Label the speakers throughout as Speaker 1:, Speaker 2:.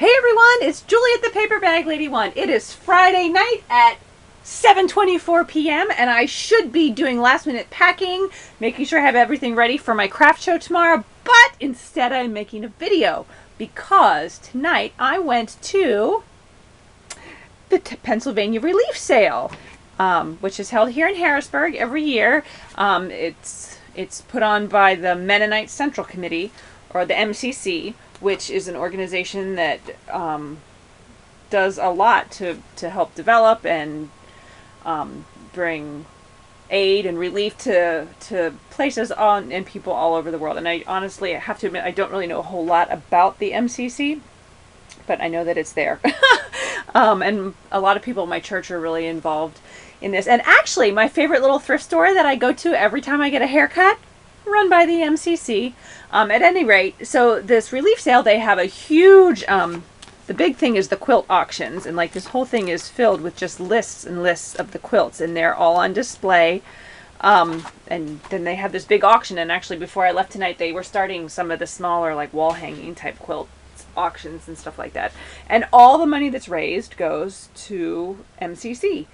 Speaker 1: Hey everyone, it's Juliet the Paper Bag Lady One. It is Friday night at 7:24 p.m. and I should be doing last minute packing, making sure I have everything ready for my craft show tomorrow, but instead I'm making a video because tonight I went to the Pennsylvania Relief Sale, which is held here in Harrisburg every year. It's put on by the Mennonite Central Committee, or the MCC, which is an organization that does a lot to help develop and bring aid and relief to places and people all over the world. And I honestly, I have to admit, I don't really know a whole lot about the MCC, but I know that it's there. And a lot of people in my church are really involved in this. And actually, my favorite little thrift store that I go to every time I get a haircut, run by the MCC. At any rate, so this relief sale, they have a huge, the big thing is the quilt auctions, and like this whole thing is filled with just lists and lists of the quilts, and they're all on display. And then they have this big auction, and actually before I left tonight, they were starting some of the smaller like wall hanging type quilt auctions and stuff like that. And all the money that's raised goes to MCC.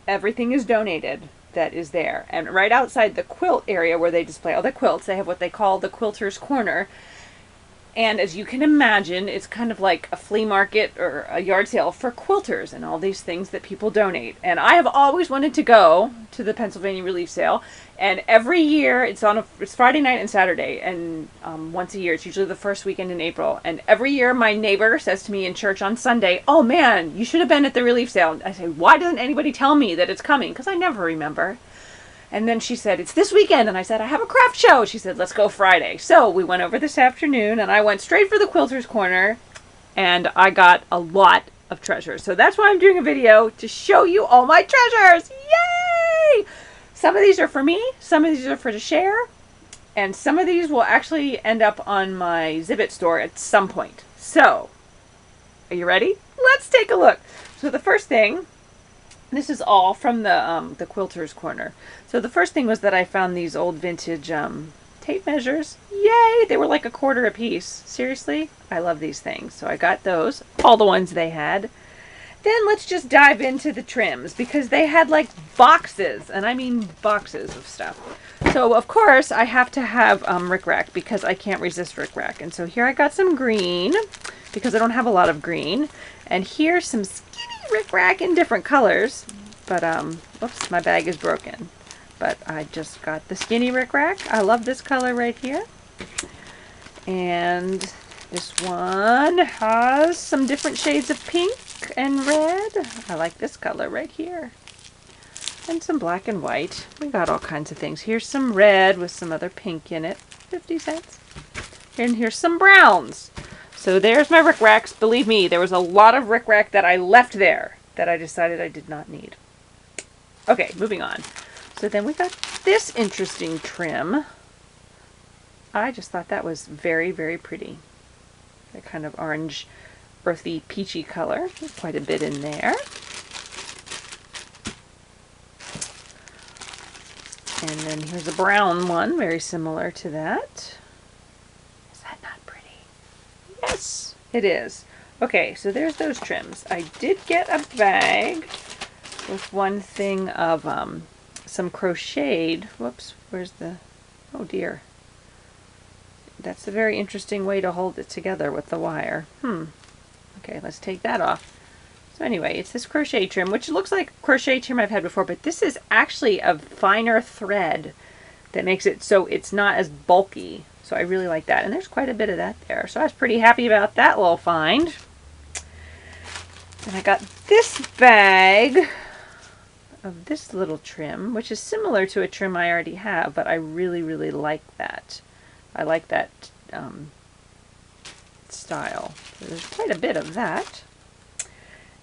Speaker 1: Everything is donated that is there. And right outside the quilt area where they display all the quilts, they have what they call the Quilter's Corner. And as you can imagine, it's kind of like a flea market or a yard sale for quilters and all these things that people donate. And I have always wanted to go to the Pennsylvania Relief Sale. And every year, it's Friday night and Saturday. And once a year, it's usually the first weekend in April. And every year, my neighbor says to me in church on Sunday, "Oh man, you should have been at the relief sale." I say, "Why doesn't anybody tell me that it's coming?" Because I never remember. And then she said, "It's this weekend." And I said, "I have a craft show." She said, "Let's go Friday." So we went over this afternoon, and I went straight for the Quilter's Corner, and I got a lot of treasures. So that's why I'm doing a video, to show you all my treasures. Yay! Some of these are for me, some of these are for to share, and some of these will actually end up on my Zibit store at some point. So, are you ready? Let's take a look. So the first thing, this is all from the Quilter's Corner. So the first thing was that I found these old vintage tape measures. Yay! They were like $1 a piece. Seriously? I love these things. So I got those, all the ones they had. Then let's just dive into the trims, because they had like boxes, and I mean boxes of stuff. So of course I have to have rickrack, because I can't resist rickrack. And so here I got some green, because I don't have a lot of green. And here's some skinny rickrack in different colors. But whoops, my bag is broken. But I just got the skinny rickrack. I love this color right here. And this one has some different shades of pink and red. I like this color right here. And some black and white. We got all kinds of things. Here's some red with some other pink in it. 50 cents. And here's some browns. So there's my rickracks. Believe me, there was a lot of rickrack that I left there that I decided I did not need. Okay, moving on. So then we got this interesting trim. I just thought that was very, very pretty. That kind of orange, earthy, peachy color. There's quite a bit in there. And then here's a brown one, very similar to that. Is that not pretty? Yes, it is. Okay, so there's those trims. I did get a bag with one thing of some crocheted. Whoops, where's the... Oh dear. That's a very interesting way to hold it together with the wire. Okay, let's take that off. So anyway, it's this crochet trim, which looks like crochet trim I've had before, but this is actually a finer thread that makes it so it's not as bulky. So I really like that. And there's quite a bit of that there. So I was pretty happy about that little find. And I got this bag of this little trim, which is similar to a trim I already have, but I really, really like that. I like that style. So there's quite a bit of that.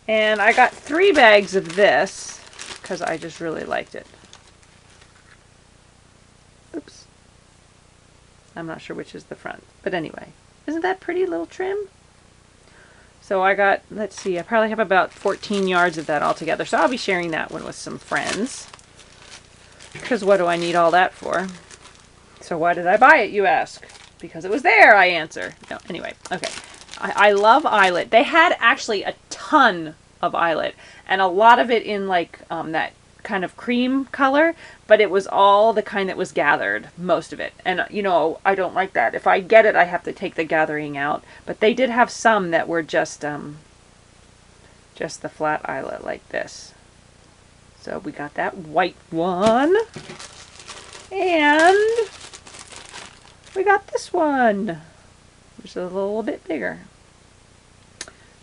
Speaker 1: And I got 3 bags of this because I just really liked it. Oops. I'm not sure which is the front. But anyway, isn't that pretty little trim? So I got, let's see, I probably have about 14 yards of that all together. So I'll be sharing that one with some friends. Because what do I need all that for? So why did I buy it, you ask? Because it was there, I answer. No, anyway, okay. I love eyelet. They had actually a ton of eyelet, and a lot of it in like that kind of cream color, but it was all the kind that was gathered, most of it. And you know, I don't like that. If I get it, I have to take the gathering out. But they did have some that were just the flat eyelet like this. So we got that white one. And we got this one, which is a little bit bigger.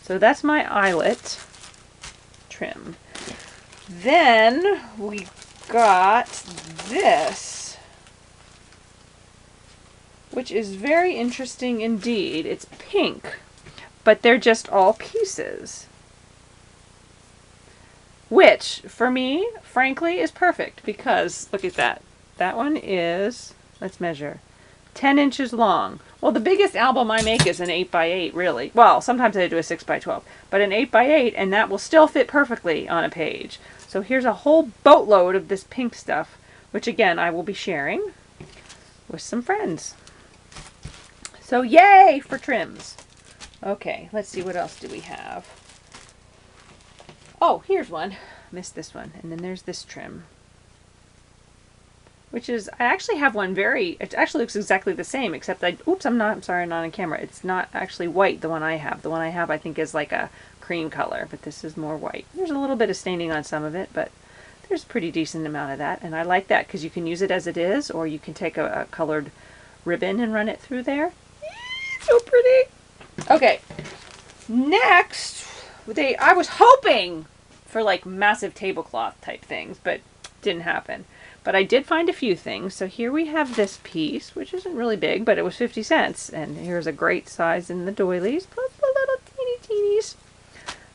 Speaker 1: So that's my eyelet trim. Then we got this, which is very interesting indeed. It's pink, but they're just all pieces. Which, for me, frankly, is perfect because, look at that. That one is, let's measure, 10 inches long. Well, the biggest album I make is an 8x8, really. Well, sometimes I do a 6x12, but an 8x8, and that will still fit perfectly on a page. So here's a whole boatload of this pink stuff, which again, I will be sharing with some friends. So yay for trims. Okay, let's see, what else do we have? Oh, here's one. Missed this one. And then there's this trim, which is, I actually have one it actually looks exactly the same, except I'm sorry, I'm not on camera. It's not actually white, the one I have. The one I have, I think, is like a cream color, but this is more white. There's a little bit of staining on some of it, but there's a pretty decent amount of that. And I like that because you can use it as it is, or you can take a colored ribbon and run it through there. So pretty. Okay, next, I was hoping for like massive tablecloth type things, but didn't happen. But I did find a few things. So here we have this piece, which isn't really big, but it was 50 cents. And here's a great size in the doilies, plus the little teeny teenies.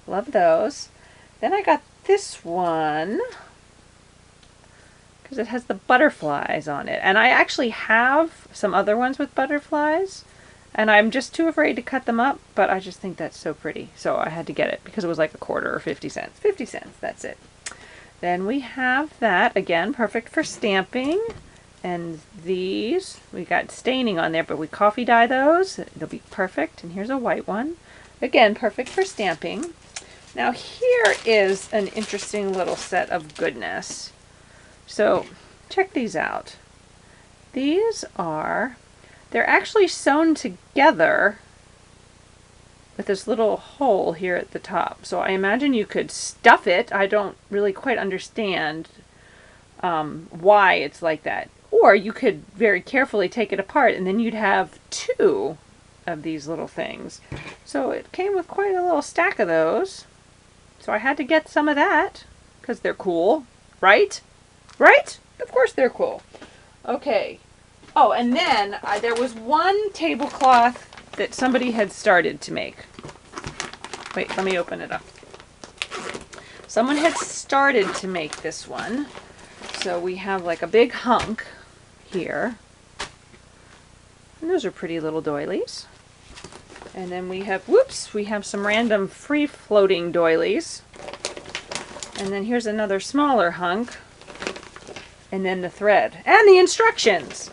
Speaker 1: Love those. Then I got this one because it has the butterflies on it. And I actually have some other ones with butterflies, and I'm just too afraid to cut them up, but I just think that's so pretty. So I had to get it because it was like a quarter or 50 cents. 50 cents, that's it. Then we have that, again, perfect for stamping. And these, we got staining on there, but we coffee dye those. They'll be perfect. And here's a white one. Again, perfect for stamping. Now here is an interesting little set of goodness. So check these out. These they're actually sewn together with this little hole here at the top. So I imagine you could stuff it. I don't really quite understand why it's like that. Or you could very carefully take it apart, and then you'd have two of these little things. So it came with quite a little stack of those. So I had to get some of that because they're cool, right? Right? Of course they're cool. Okay. Oh, and then there was one tablecloth that somebody had started to make. Wait, let me open it up. Someone had started to make this one. So we have like a big hunk here. And those are pretty little doilies. And then we have, we have some random free-floating doilies. And then here's another smaller hunk. And then the thread. And the instructions!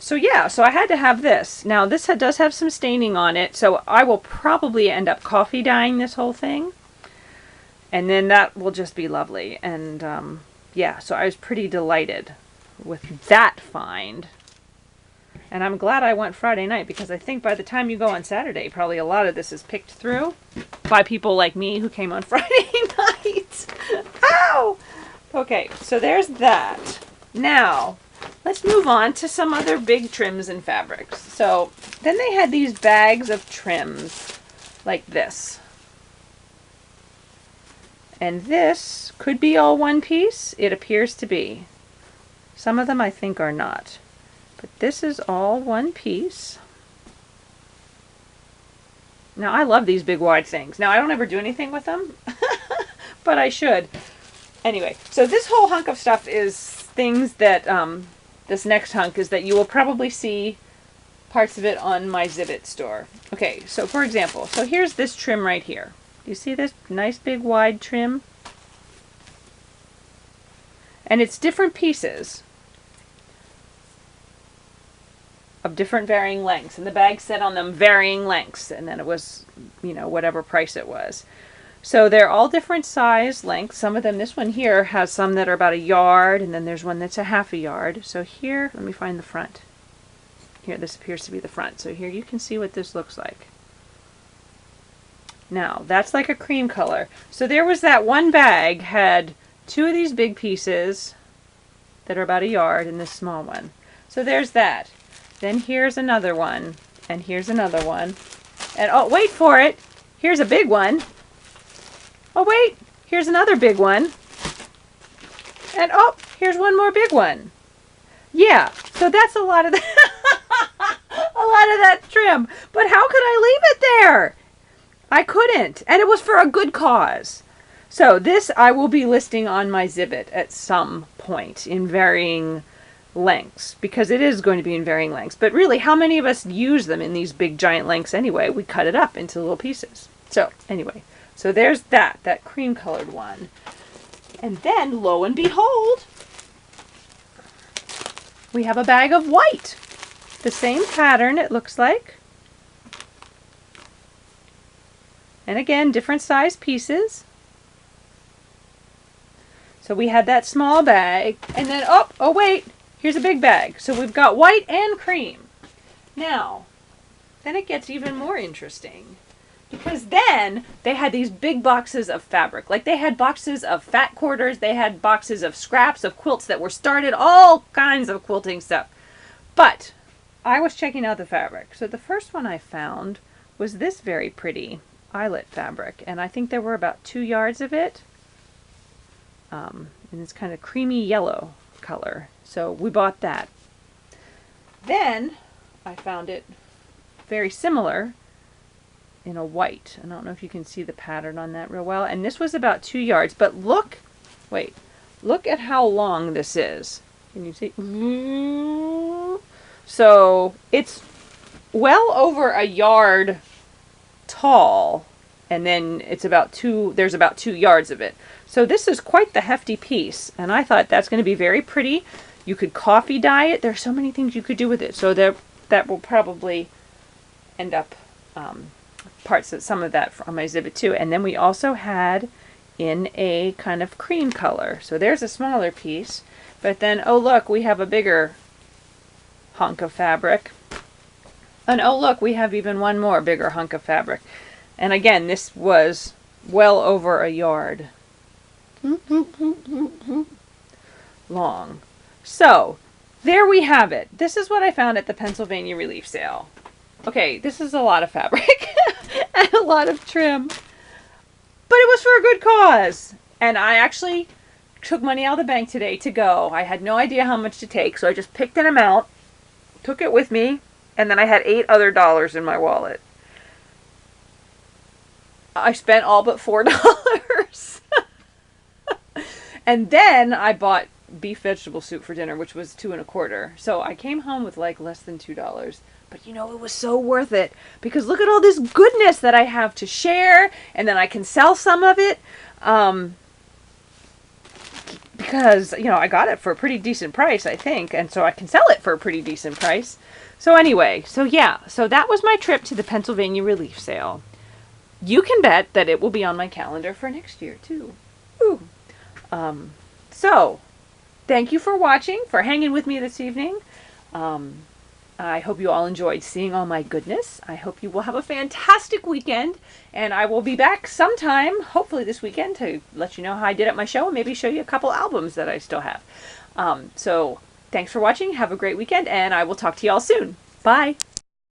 Speaker 1: So yeah, so I had to have this. Now this does have some staining on it, so I will probably end up coffee dyeing this whole thing. And then that will just be lovely. And yeah, so I was pretty delighted with that find. And I'm glad I went Friday night, because I think by the time you go on Saturday, probably a lot of this is picked through by people like me who came on Friday night. Ow! Okay, so there's that. Now, let's move on to some other big trims and fabrics. So then they had these bags of trims like this. And this could be all one piece. It appears to be. Some of them I think are not. But this is all one piece. Now I love these big wide things. Now I don't ever do anything with them, but I should. Anyway, so this whole hunk of stuff is things that, this next hunk is that you will probably see parts of it on my Zibbit store. Okay, so for example, so here's this trim right here. Do you see this nice big wide trim? And it's different pieces. of different varying lengths, and the bag said on them varying lengths, and then it was, you know, whatever price it was. So they're all different size lengths. Some of them, this one here has some that are about a yard, and then there's one that's a half a yard. So here, let me find the front. Here, this appears to be the front. So here you can see what this looks like. Now, that's like a cream color. So there was that one bag had 2 of these big pieces that are about a yard and this small one. So there's that. Then here's another one, and here's another one. And oh, wait for it. Here's a big one. Oh, wait. Here's another big one. And oh, here's one more big one. Yeah, so that's a lot of that. A lot of that trim. But how could I leave it there? I couldn't. And it was for a good cause. So this I will be listing on my Zibbit at some point in varying lengths, because it is going to be in varying lengths. But really, how many of us use them in these big giant lengths anyway? We cut it up into little pieces. So anyway, so there's that cream colored one. And then lo and behold, we have a bag of white. The same pattern, it looks like. And again, different size pieces. So we had that small bag, and then, oh wait, here's a big bag. So we've got white and cream. Now, then it gets even more interesting, because then they had these big boxes of fabric. Like they had boxes of fat quarters, they had boxes of scraps of quilts that were started, all kinds of quilting stuff. But I was checking out the fabric. So the first one I found was this very pretty eyelet fabric, and I think there were about 2 yards of it. And it's kind of creamy yellow color. So we bought that. Then I found it very similar in a white. I don't know if you can see the pattern on that real well. And this was about 2 yards. But look at how long this is. Can you see? So it's well over a yard tall, and then it's about there's about 2 yards of it. So this is quite the hefty piece, and I thought that's going to be very pretty. You could coffee dye it. There's so many things you could do with it. So that will probably end up some of that on my Zibbit too. And then we also had in a kind of cream color. So there's a smaller piece, but then oh look, we have a bigger hunk of fabric. And oh look, we have even one more bigger hunk of fabric. And again, this was well over a yard long. So there we have it. This is what I found at the Pennsylvania relief sale. Okay, this is a lot of fabric and a lot of trim, but it was for a good cause. And I actually took money out of the bank today to go. I had no idea how much to take, so I just picked an amount, took it with me, and then I had $8 other in my wallet. I spent all but $4. And then I bought beef vegetable soup for dinner, which was $2.25. So I came home with like less than $2. But you know, it was so worth it, because look at all this goodness that I have to share, and then I can sell some of it. Because, you know, I got it for a pretty decent price, I think, and so I can sell it for a pretty decent price. So anyway, so yeah, so that was my trip to the Pennsylvania relief sale. You can bet that it will be on my calendar for next year, too. Ooh. So, thank you for watching, for hanging with me this evening. I hope you all enjoyed seeing all my goodness. I hope you will have a fantastic weekend, and I will be back sometime, hopefully this weekend, to let you know how I did at my show and maybe show you a couple albums that I still have. So, thanks for watching. Have a great weekend, and I will talk to you all soon. Bye!